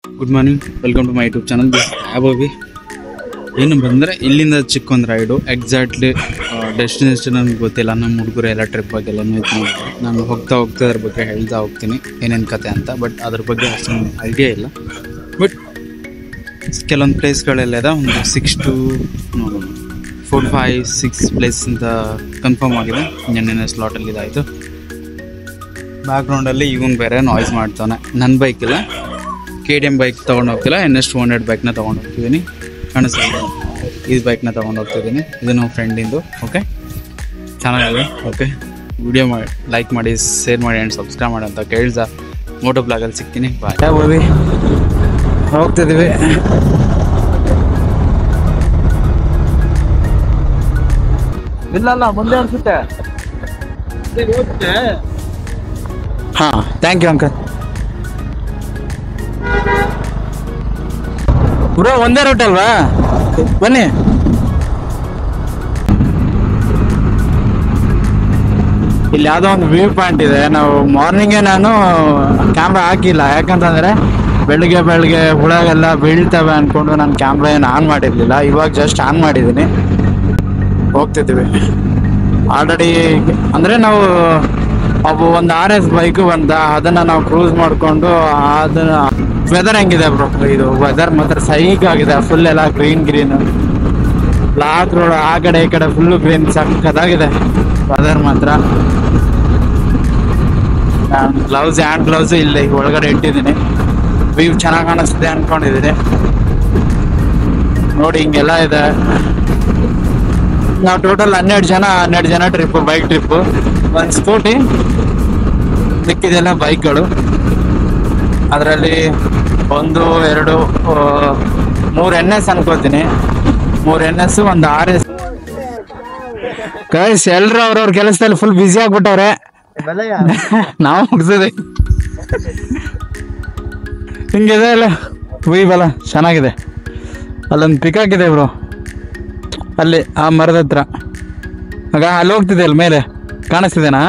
Good morning, welcome to my YouTube channel. ಅಭಿ ಏನು ಬಂದರೆ ಇಲ್ಲಿಂದ ಚಿಕ್ಕೊಂದು ರೈಡು. ಎಕ್ಸಾಕ್ಟ್ಲಿ ಡೆಸ್ಟಿನೇಷನ್ ನನಗೆ ಗೊತ್ತಿಲ್ಲ. ನಮ್ಮ ಹುಡುಗರು ಎಲ್ಲ ಟ್ರಿಪ್ ಬಗ್ಗೆ ಎಲ್ಲ ನಾನು ಹೋಗ್ತಾ ಅದ್ರ ಬಗ್ಗೆ ಹೇಳ್ತಾ ಹೋಗ್ತೀನಿ ಏನೇನು ಕತೆ ಅಂತ. ಬಟ್ ಅದ್ರ ಬಗ್ಗೆ ಅಷ್ಟೊಂದು ಐಡಿಯಾ ಇಲ್ಲ. ಬಟ್ ಕೆಲವೊಂದು ಪ್ಲೇಸ್ಗಳೆಲ್ಲ ಇದೆ. ಒಂದು 4, 5, 6 ಪ್ಲೇಸ್ ಅಂತ ಕನ್ಫರ್ಮ್ ಆಗಿದೆ. ನೆನ್ನೆ ಸ್ಲಾಟಲ್ಲಿ ಇದಾಯಿತು. ಬ್ಯಾಕ್ಗ್ರೌಂಡಲ್ಲಿ ಇವನು ಬೇರೆ ನಾಯ್ಸ್ ಮಾಡ್ತಾನೆ. ನನ್ನ ಬೈಕಿಲ್ಲ, KTM ಬೈಕ್ ತೊಗೊಂಡು ಹೋಗ್ತಿಲ್ಲ, NS 200 ಬೈಕ್ನ ತೊಗೊಂಡು ಹೋಗ್ತಿದ್ದೀನಿ. ಕಾಣಿಸ್ತಾ ಇದು ಬೈಕ್ನ ತೊಗೊಂಡು ಹೋಗ್ತಿದ್ದೀನಿ. ಇದು ನಮ್ಮ ಫ್ರೆಂಡಿಂದು. ಓಕೆ, ಚೆನ್ನಾಗಿದೆ. ಓಕೆ, ವಿಡಿಯೋ ಮಾಡಿ, ಲೈಕ್ ಮಾಡಿ, ಶೇರ್ ಮಾಡಿ ಆ್ಯಂಡ್ ಸಬ್ಸ್ಕ್ರೈಬ್ ಮಾಡಿ ಅಂತ ಕೇಳ್ದ ಮೋಟೋ ಬ್ಲಾಗಲ್ಲಿ ಸಿಗ್ತೀನಿ. ಬಾಯ್. ಹೋಗಿ ಹೋಗ್ತಿದ್ದೀವಿ. ಇಲ್ಲ ಮುಂದೆ ಅನ್ಸುತ್ತೆ. ಹಾಂ, ಥ್ಯಾಂಕ್ ಯು ಅಂಕಲ್. ಬ್ರೋ ಒಂದೇ ರೂಟ್ ಅಲ್ವಾ? ಬನ್ನಿ. ಇಲ್ಲಿ ಯಾವುದೋ ಒಂದು ವ್ಯೂ ಪಾಯಿಂಟ್ ಇದೆ. ನಾವು ಮಾರ್ನಿಂಗೇ ನಾನು ಕ್ಯಾಮ್ರಾ ಹಾಕಿಲ್ಲ, ಯಾಕಂತಂದರೆ ಬೆಳಗ್ಗೆ ಹುಳಗೆಲ್ಲ ಬೀಳ್ತವೆ ಅಂದ್ಕೊಂಡು ನಾನು ಕ್ಯಾಮ್ರಾ ಏನು ಆನ್ ಮಾಡಿರಲಿಲ್ಲ. ಇವಾಗ ಜಸ್ಟ್ ಆನ್ ಮಾಡಿದ್ದೀನಿ. ಹೋಗ್ತಿದ್ದೀವಿ. ಆಲ್ರೆಡಿ ಅಂದರೆ ನಾವು ಒಂದು RS ಬೈಕು ಅದನ್ನು ನಾವು ಕ್ರೂಸ್ ಮಾಡಿಕೊಂಡು ಅದನ್ನು ವೆದರ್ ಹೆಂಗಿದೆ ಬ್ರೋ? ಇದು ವೆದರ್ ಮಾತ್ರ ಸೈಕ್ ಆಗಿದೆ. ಫುಲ್ ಎಲ್ಲ ಗ್ರೀನ್ ಬ್ಲಾಕ್ ರೋಡ್, ಆ ಕಡೆ ಈ ಕಡೆ ಫುಲ್ಲು ಗ್ರೀನ್, ಸಕ್ಕತ್ತಾಗಿದೆ ವೆದರ್ ಮಾತ್ರ. ನಾನು ಹ್ಯಾಂಡ್ ಗ್ಲೌಸು ಇಲ್ಲಿ ಒಳಗಡೆ ಇಟ್ಟಿದ್ದೀನಿ. ವ್ಯೂ ಚೆನ್ನಾಗಿ ಕಾಣಿಸ್ತಿದೆ ಅಂದ್ಕೊಂಡಿದ್ದೀನಿ. ನೋಡಿ ಹಿಂಗೆಲ್ಲ ಇದೆ. ನಾವು ಟೋಟಲ್ 12 ಜನ ಟ್ರಿಪ್ಪು, ಬೈಕ್ ಟ್ರಿಪ್ಪು. ಒಂದು ಸ್ಕೂಟಿ, ಮಿಕ್ಕಿದೆಲ್ಲ ಬೈಕ್ಗಳು. ಅದರಲ್ಲಿ 1, 2, 3 NS ಅನ್ಕೋತೀನಿ. 3 NS, ಒಂದು RS. ಗೈಸ್, ಎಲ್ಲರೂ ಅವ್ರವ್ರ ಕೆಲಸದಲ್ಲಿ ಫುಲ್ ಬ್ಯುಸಿ ಆಗ್ಬಿಟ್ಟವ್ರೆ. ನಾವು ಮುಗಿಸಿದೆ. ಹಿಂಗಿದೆ ಅಲ್ಲ ವೀ ಬಲ ಚೆನ್ನಾಗಿದೆ. ಅಲ್ಲೊಂದು ಪಿಕಾಕ್ ಇದೆ ಬ್ರೋ, ಅಲ್ಲಿ ಆ ಮರದ ಹತ್ರ. ಆಗ ಅಲ್ಲಿ ಹೋಗ್ತಿದೆ, ಅಲ್ಲಿ ಮೇಲೆ ಕಾಣಿಸ್ತಿದೆನಾ?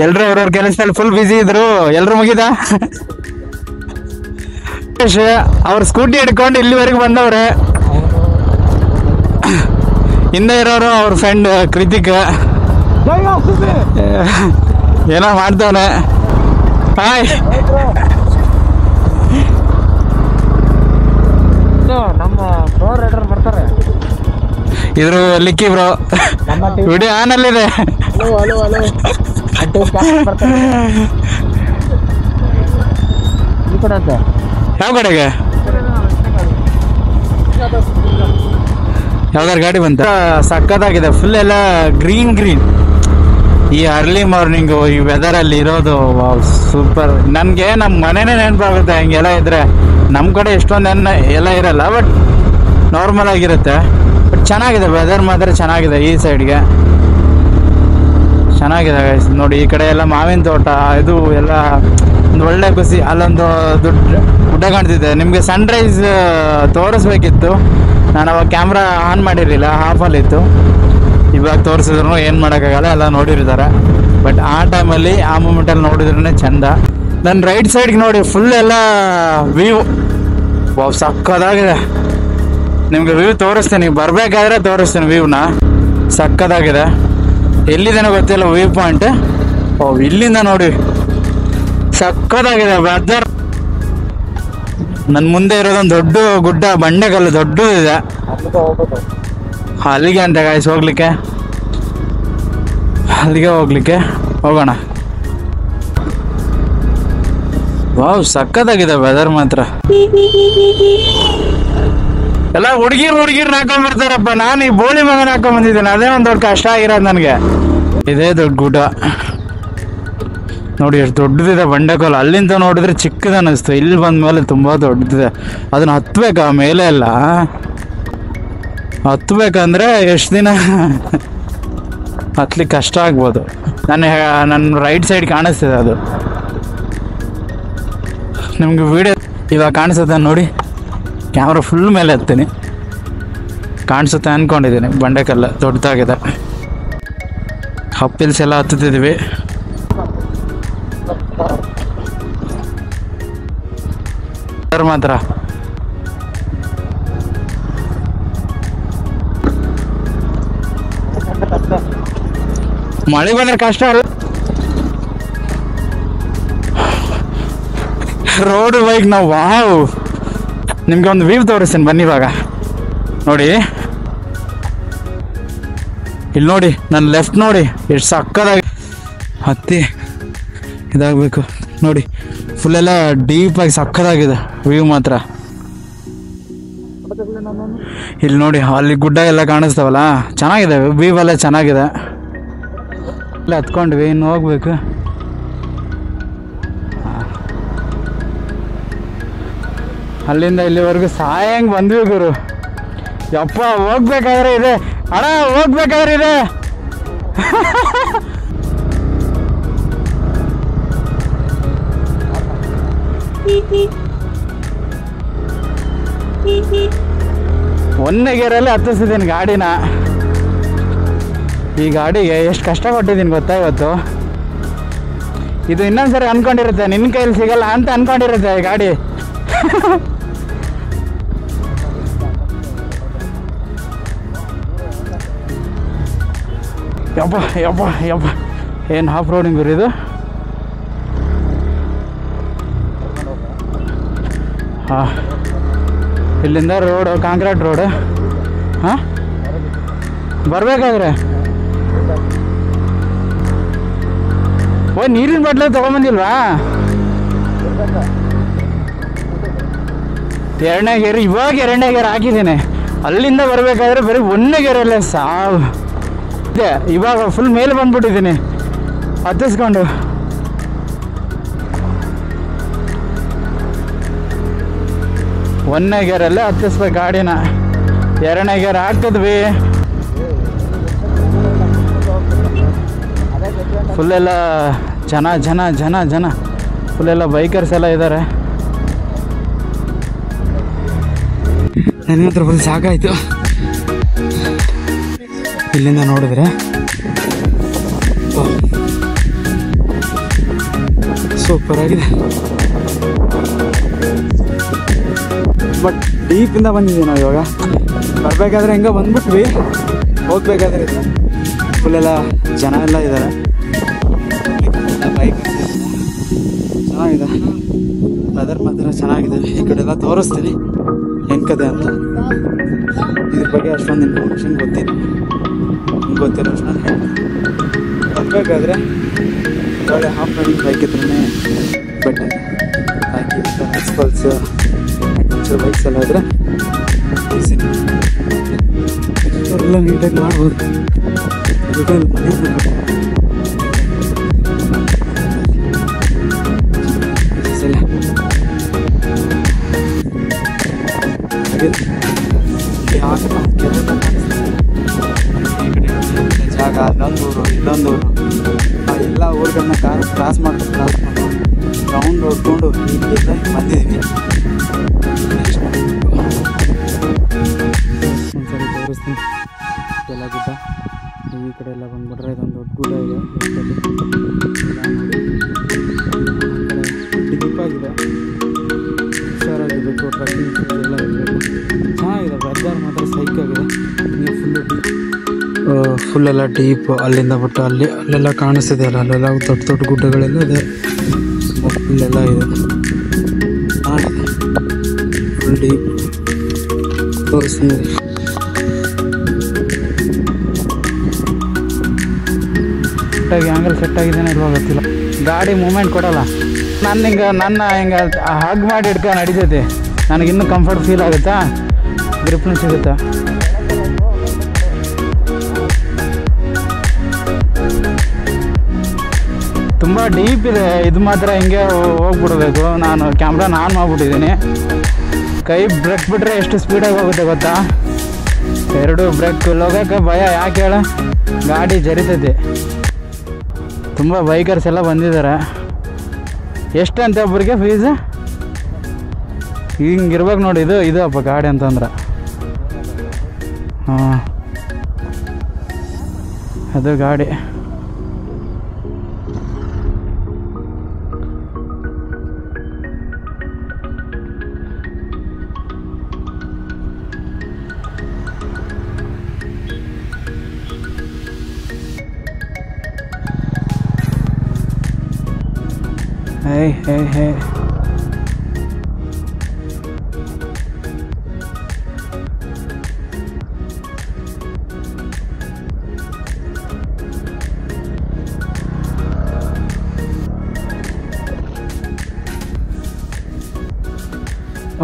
ಎಲ್ರು ಅವ್ರವ್ರ ಕೆಲಸದಲ್ಲಿ ಫುಲ್ ಬ್ಯುಸಿ ಇದ್ರು. ಎಲ್ರು ಮುಗಿದ. ಅವ್ರ ಸ್ಕೂಟಿ ಹಿಡ್ಕೊಂಡು ಇಲ್ಲಿವರೆಗೂ ಬಂದವ್ರೆ. ಹಿಂದೆ ಇರೋರು ಅವ್ರ ಫ್ರೆಂಡ್ ಕೃತಿಕ್ ಏನೋ ಮಾಡ್ತವನೆ. ಹಾಯ್. ನಮ್ಮ ಪ್ರೋ ರೈಡರ್ ಬರ್ತಾರೆ. ಇದ್ರ ಲಿಕ್ಕಿ ಬ್ರೋ ವಿಡಿಯೋ ಆನ್ ಅಲ್ಲಿದೆ. ಯಾವ ಕಡೆಗೆ? ಯಾವ್ದಾರು ಗಾಡಿ ಬಂತ? ಸಕ್ಕತ್ತಾಗಿದೆ. ಫುಲ್ ಎಲ್ಲ ಗ್ರೀನ್. ಈ ಅರ್ಲಿ ಮಾರ್ನಿಂಗು ಈ ವೆದರಲ್ಲಿ ಇರೋದು ಸೂಪರ್. ನನಗೆ ನಮ್ಮ ಮನೆನೇ ನೆನಪಾಗುತ್ತೆ ಹಿಂಗೆಲ್ಲ ಇದ್ರೆ. ನಮ್ಮ ಕಡೆ ಎಷ್ಟೊಂದು ಎಲ್ಲ ಇರಲ್ಲ, ಬಟ್ ನಾರ್ಮಲ್ ಆಗಿರುತ್ತೆ. ಬಟ್ ಚೆನ್ನಾಗಿದೆ, ವೆದರ್ ಮಾತ್ರ ಚೆನ್ನಾಗಿದೆ. ಈ ಸೈಡ್ಗೆ ಚೆನ್ನಾಗಿದೆ ನೋಡಿ. ಈ ಕಡೆ ಎಲ್ಲ ಮಾವಿನ ತೋಟ, ಇದು ಎಲ್ಲ ಒಂದು ಒಳ್ಳೆ ಖುಷಿ. ಅಲ್ಲೊಂದು ಗುಡ್ಡ ಕಾಣ್ತಿದೆ. ನಿಮಗೆ ಸನ್ರೈಸ್ ತೋರಿಸ್ಬೇಕಿತ್ತು. ನಾನು ಅವಾಗ ಕ್ಯಾಮ್ರಾ ಆನ್ ಮಾಡಿರಲಿಲ್ಲ, ಆಫಲ್ಲಿತ್ತು. ಇವಾಗ ತೋರಿಸಿದ್ರು ಏನು ಮಾಡೋಕ್ಕಾಗಲ್ಲ, ಎಲ್ಲ ನೋಡಿರ್ತಾರೆ. ಬಟ್ ಆ ಟೈಮಲ್ಲಿ, ಆ ಮೂಮೆಂಟಲ್ಲಿ ನೋಡಿದ್ರೇ ಚೆಂದ. ನನ್ನ ರೈಟ್ ಸೈಡ್ಗೆ ನೋಡಿ, ಫುಲ್ ಎಲ್ಲ ವ್ಯೂ ಸಕ್ಕದಾಗಿದೆ. ನಿಮಗೆ ವ್ಯೂ ತೋರಿಸ್ತೀನಿ, ಬರಬೇಕಾದ್ರೆ ತೋರಿಸ್ತೀನಿ ವ್ಯೂನ. ಸಕ್ಕದಾಗಿದೆ. ಎಲ್ಲಿದೇನೋ ಗೊತ್ತಿಲ್ಲ ವ್ಯೂ ಪಾಯಿಂಟ್. ಇಲ್ಲಿಂದ ನೋಡಿ ಸಕ್ಕದಾಗಿದೆ ವೆದರ್. ನನ್ನ ಮುಂದೆ ಇರೋದೊಂದು ದೊಡ್ಡ ಗುಡ್ಡ, ಬಂಡೆಕಲ್ಲು ದೊಡ್ಡದಿದೆ. ಅಲ್ಲಿಗೆ ಅಂತ ಗಾಯ್ಸ್ ಹೋಗ್ಲಿಕ್ಕೆ, ಹೋಗೋಣ. ವಾವ್, ಸಕ್ಕತ್ತಾಗಿದೆ ವೆದರ್ ಮಾತ್ರ. ಎಲ್ಲ ಹುಡುಗಿರು ಹಾಕೊಂಡ್ಬರ್ತಾರಪ್ಪ. ನಾನು ಈ ಬೋಳಿ ಮಗನ ಹಾಕೊಂಡ್ಬಂದಿದ್ದೇನೆ. ಅದೇ ಒಂದು ದೊಡ್ಡ ಕಷ್ಟ ಆಗಿರೋದು ನನಗೆ. ಇದೇ ದೊಡ್ಡ ಗುಡ್ಡ ನೋಡಿ, ಎಷ್ಟು ದೊಡ್ಡದಿದೆ ಬಂಡೆಕಲ್ಲು. ಅಲ್ಲಿಂದ ನೋಡಿದ್ರೆ ಚಿಕ್ಕದ ಅನ್ನಿಸ್ತು. ಇಲ್ಲಿ ಬಂದ್ಮೇಲೆ ತುಂಬ ದೊಡ್ಡದಿದೆ. ಅದನ್ನ ಹತ್ಬೇಕಾ ಮೇಲೆ ಎಲ್ಲ? ಹತ್ಬೇಕಂದ್ರೆ ಎಷ್ಟು ದಿನ ಹತ್ಲಿಕ್ಕೆ ಕಷ್ಟ ಆಗ್ಬೋದು. ನನ್ನ ರೈಟ್ ಸೈಡ್ ಕಾಣಿಸ್ತಿದೆ ಅದು. ನಿಮ್ಗೆ ವಿಡಿಯೋ ಇವಾಗ ಕಾಣಿಸುತ್ತೆ ನೋಡಿ. ಕ್ಯಾಮ್ರಾ ಫುಲ್ ಮೇಲೆ ಹತ್ತೀನಿ. ಕಾಣಿಸುತ್ತೆ ಅಂದ್ಕೊಂಡಿದ್ದೀನಿ. ಬಂಡೆಕಲ್ಲ ದೊಡ್ಡದಾಗಿದೆ. ಹಪ್ಪಿಲ್ಸ್ ಎಲ್ಲ ಹತ್ತುತ್ತಿದ್ದೀವಿ. ಮಾತ್ರ. ಮಳೆ ಬಂದ್ರೆ ಕಷ್ಟ ಅಲ್ಲ. ರೋಡ್ ಬೈಕ್ ನಾವು ವಾವ್, ನಿಮ್ಗೆ ಒಂದು ವ್ಯೂ ತೋರಿಸ್ತೀನಿ ಬನ್ನಿ. ಇವಾಗ ನೋಡಿ, ಇಲ್ಲಿ ನೋಡಿ, ನನ್ನ ಲೆಫ್ಟ್ ನೋಡಿ ಎಷ್ಟು ಸಕ್ಕದಾಗಿ ಹತ್ತಿ ಇದಾಗಬೇಕು ನೋಡಿ. ಫುಲ್ಲೆಲ್ಲ ಡೀಪಾಗಿ ಸಕ್ಕದಾಗಿದೆ ವ್ಯೂ ಮಾತ್ರ. ಇಲ್ಲಿ ನೋಡಿ, ಅಲ್ಲಿ ಗುಡ್ಡ ಎಲ್ಲ ಕಾಣಿಸ್ತಾವಲ್ಲ, ಚೆನ್ನಾಗಿದೆ ವ್ಯೂ ಎಲ್ಲ ಚೆನ್ನಾಗಿದೆ. ಇಲ್ಲ ಹತ್ಕೊಂಡ್ವಿ, ಇನ್ನು ಹೋಗ್ಬೇಕು. ಅಲ್ಲಿಂದ ಇಲ್ಲಿವರೆಗೂ ಸಾಯಂಗೆ ಬಂದ್ವಿ ಗುರು. ಯಪ್ಪ ಹೋಗ್ಬೇಕಾದ್ರೆ ಇದೆ ಅಣ್ಣ, ಹೋಗ್ಬೇಕಾದ್ರೆ ಇದೆ. ಒಂದೇ ಗೇರಲ್ಲಿ ಹತ್ತಿಸಿದ್ದೀನಿ ಗಾಡಿನ. ಈ ಗಾಡಿಗೆ ಎಷ್ಟು ಕಷ್ಟಪಟ್ಟಿದ್ದೀನಿ ಗೊತ್ತಾ ಇವತ್ತು. ಇದು ಇನ್ನೊಂದ್ಸರಿ ಅನ್ಕೊಂಡಿರುತ್ತೆ ನಿನ್ನ ಕೈಯಲ್ಲಿ ಸಿಗಲ್ಲ ಅಂತ ಅನ್ಕೊಂಡಿರುತ್ತೆ ಈ ಗಾಡಿ. ಯಪ್ಪ ಯಪ್ಪ ಯಪ್ಪ, ಏನು ಆಫ್ ರೋಡಿಂಗ್ ಗುರು ಇದು. ಹಾಂ, ಇಲ್ಲಿಂದ ರೋಡು ಕಾಂಕ್ರೀಟ್ ರೋಡು. ಹಾಂ, ಬರಬೇಕಾದ್ರೆ ಓ ನೀರಿನ ಬಾಟ್ಲೆ ತೊಗೊಂಬಂದಿಲ್ವಾ? ಎರಡನೇ ಗೇರು, ಇವಾಗ ಎರಡನೇ ಗೇರು ಹಾಕಿದ್ದೀನಿ. ಅಲ್ಲಿಂದ ಬರಬೇಕಾದ್ರೆ ಬರೀ ಒಂದನೇ ಗೇರಲ್ಲೇ ಸಾವು ಇದೆ. ಇವಾಗ ಫುಲ್ ಮೇಲೆ ಬಂದ್ಬಿಟ್ಟಿದ್ದೀನಿ ಹತ್ತಿಸ್ಕೊಂಡು. ಒಂದನೇ ಗೇರಲ್ಲೇ ಹತ್ತಿಸ್ಬೇಕು ಗಾಡಿನ. ಎರಡನೇ ಗೇರ್ ಹಾಕಿದ್ವಿ, ಫುಲ್ಲೆಲ್ಲ ಜನ ಜನ ಜನ ಜನ ಫುಲ್ಲೆಲ್ಲ ಬೈಕರ್ಸ್ ಎಲ್ಲ ಇದ್ದಾರೆ. ನನ್ನ ಹತ್ರ ಫುಲ್ ಸಾಕಾಯಿತು. ಇಲ್ಲಿಂದ ನೋಡಿದ್ರೆ ಸೂಪರ್ ಆಗಿದೆ. ಬಟ್ ಡೀಪಿಂದ ಬಂದಿದ್ದೀವಿ ನಾವು. ಇವಾಗ ಬರಬೇಕಾದ್ರೆ ಹೆಂಗೆ ಬಂದ್ಬಿಟ್ವಿ, ಹೋಗ್ಬೇಕಾದ್ರೆ ಫುಲ್ಲೆಲ್ಲ ಜನ ಎಲ್ಲ ಇದ್ದಾರೆ. ಬೈಕ್ ಚೆನ್ನಾಗಿದೆ, ವೆದರ್ ಮಾತ್ರ ಚೆನ್ನಾಗಿದೆ. ಈ ಕಡೆ ಎಲ್ಲ ತೋರಿಸ್ತೀನಿ ಏನು ಕತೆ ಅಂತ. ಇದ್ರ ಬಗ್ಗೆ ಅಷ್ಟೊಂದು ಇನ್ಫಾರ್ಮೇಷನ್ ಗೊತ್ತಿಲ್ಲ, ಗೊತ್ತಿರೋ ಅಷ್ಟು ನಾನು ಹೇಳ್ತೀನಿ. ಬರಬೇಕಾದ್ರೆ ಒಳ್ಳೆ ಹಾಫ್ ರೈಡಿಂಗ್ ಬೈಕ್ ಇದ್ರೇ ಬೆಟರ್. ಹಾಕಿ ಎಕ್ಸ್ಪಲ್ಸ್ ಅಡ್ವೆಂಚರ್ ಬೈಕ್ಸ್ ಎಲ್ಲ ಇದ್ರೆ ಎಲ್ಲ ನೀಟಾಗಿ ಮಾಡ್ಬೋದು. ಜಾಗ ಅಲ್ಲೊಂದೂರು ಇಲ್ಲೊಂದೂರು, ಎಲ್ಲ ಊರುಗಳನ್ನ ಕ್ರಾಸ್ ಮಾಡ್ಕೊಂಡು ರೌಂಡ್ ಹೊಡ್ಕೊಂಡು ಇಲ್ಲಿಂದ ಬಂದಿದ್ದೀವಿ. ಒಂದ್ಸರಿ ತೋರಿಸ್ತೀನಿ ಎಲ್ಲ ಗುಡ್ಡ. ಈ ಕಡೆ ಎಲ್ಲ ಬಂದ್ಬಿಟ್ರೆ ಇದೊಂದು ದೊಡ್ಡ ಗುಡ್ಡ ಇದೆ. ಡೀಪಾಗಿದೆ, ಹುಷಾರಾಗಿರ್ಬೇಕು, ಟ್ರಕ್ಕಿಂಗ್ ಎಲ್ಲ ಇರಬೇಕು. ಚೆನ್ನಾಗಿದೆ, ವೆದರ್ ಮಾತ್ರ ಸೈಕ್ ಆಗಿದೆ. ಫುಲ್ಲೆಲ್ಲ ಡೀಪ್. ಅಲ್ಲಿಂದ ಬಿಟ್ಟು ಅಲ್ಲೆಲ್ಲ ಕಾಣಿಸ್ತಿದೆ ಅಲ್ಲ, ಅಲ್ಲೆಲ್ಲ ದೊಡ್ಡ ದೊಡ್ಡ ಗುಡ್ಡಗಳೆಲ್ಲ ಇದೆ. ಫುಲ್ಲೆಲ್ಲ ಇದೆ, ಚೆನ್ನಾಗಿದೆ, ಫುಲ್ ಡೀಪ್ ತೋರಿಸ್ತೀನಿ. ಆ್ಯಂಗಲ್ ಸೆಟ್ ಆಗಿದ್ದೇನೆ ಇಲ್ವಾ ಗೊತ್ತಿಲ್ಲ. ಗಾಡಿ ಮೂಮೆಂಟ್ ಕೊಡಲ್ಲ. ನನ್ನ ಹಿಂಗೆ ಹಗ್ ಮಾಡಿ ಹಿಡ್ಕೊಂಡು ನಡೀತೈತಿ. ನನಗಿನ್ನೂ ಕಂಫರ್ಟ್ ಫೀಲ್ ಆಗುತ್ತಾ, ಗ್ರಿಪ್ನು ಸಿಗುತ್ತಾ. ತುಂಬ ಡೀಪ್ ಇದೆ. ಇದು ಮಾತ್ರ ಹಿಂಗೆ ಹೋಗ್ಬಿಡ್ಬೇಕು. ನಾನು ಕ್ಯಾಮ್ರಾನ ಆನ್ ಮಾಡಿಬಿಟ್ಟಿದ್ದೀನಿ. ಕೈ ಬ್ರೇಕ್ ಬಿಟ್ಟರೆ ಎಷ್ಟು ಸ್ಪೀಡಾಗಿ ಹೋಗುತ್ತೆ ಗೊತ್ತಾ. ಎರಡು ಬ್ರೇಕ್ ಹೋಗೋಕ್ಕೆ ಭಯ. ಯಾಕೆ ಹೇಳ, ಗಾಡಿ ಜರಿತೈತಿ. ತುಂಬ ಬೈಕರ್ಸ್ ಎಲ್ಲ ಬಂದಿದ್ದಾರೆ. ಎಷ್ಟಂತ ಒಬ್ಬರಿಗೆ ಫೀಸ್? ಹಿಂಗಿರ್ಬೇಕು ನೋಡಿ. ಇದು ಅಪ್ಪ ಗಾಡಿ ಅಂತಂದ್ರೆ. ಹಾಂ, ಅದು ಗಾಡಿ. ಹೇ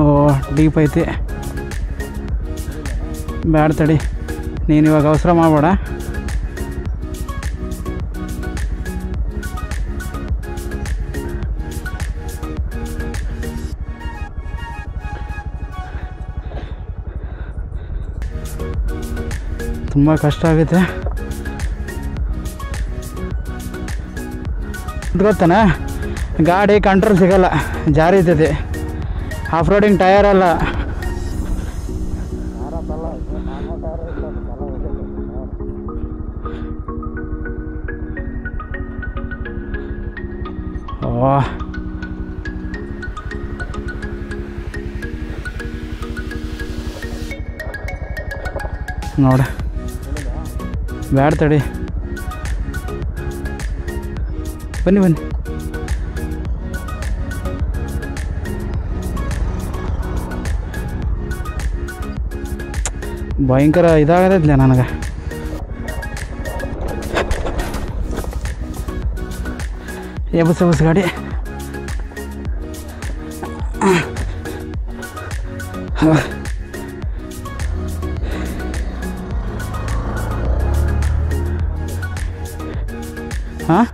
ಓ ಡೀಪ್ ಐತಿ, ಬ್ಯಾಡ ತಡಿ, ನೀನು ಇವಾಗ ಅವಸರ ಮಾಡಬೇಡ. ತುಂಬ ಕಷ್ಟ ಆಗುತ್ತೆ ಗೊತ್ತಾನ, ಗಾಡಿ ಕಂಟ್ರೋಲ್ ಸಿಗಲ್ಲ, ಜಾರಿತೈತಿ. ಆಫ್ ರೋಡಿಂಗ್ ಟಯರ್ ಅಲ್ಲ, ಓ ನೋಡ, ಬ್ಯಾಡ ತಡಿ, ಬನ್ನಿ ಬನ್ನಿ. ಭಯಂಕರ ಇದಾಗತೈತ್ಲೆ ನನಗೆ. ಬಸ್ ಗಾಡಿ ಹಾಂ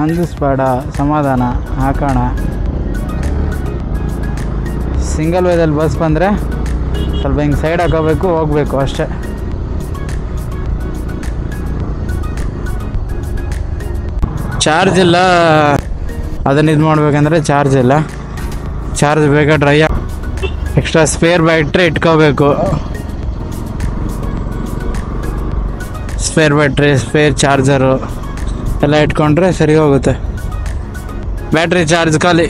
ಅಂದಿಸ್ಬೇಡ, ಸಮಾಧಾನ ಹಾಕೋಣ. ಸಿಂಗಲ್ ವೇದಲ್ಲಿ ಬಸ್ ಬಂದರೆ ಸ್ವಲ್ಪ ಹಿಂಗೆ ಸೈಡ್ ಹಾಕೋಬೇಕು, ಹೋಗಬೇಕು ಅಷ್ಟೇ. ಚಾರ್ಜ್ ಇಲ್ಲ, ಅದನ್ನು ಇದು ಮಾಡ್ಬೇಕಂದ್ರೆ ಚಾರ್ಜ್ ಇಲ್ಲ. ಚಾರ್ಜ್ ಬೇಗ ಡ್ರೈ ಎಕ್ಸ್ಟ್ರಾ ಸ್ಪೇರ್ ಬ್ಯಾಟ್ರಿ ಇಟ್ಕೋಬೇಕು. ಸ್ಪೇರ್ ಬ್ಯಾಟ್ರಿ, ಸ್ಪೇರ್ ಚಾರ್ಜರು ಎಲ್ಲ ಇಟ್ಕೊಂಡ್ರೆ ಸರಿ ಹೋಗುತ್ತೆ. ಬ್ಯಾಟ್ರಿ ಚಾರ್ಜ್ ಖಾಲಿ.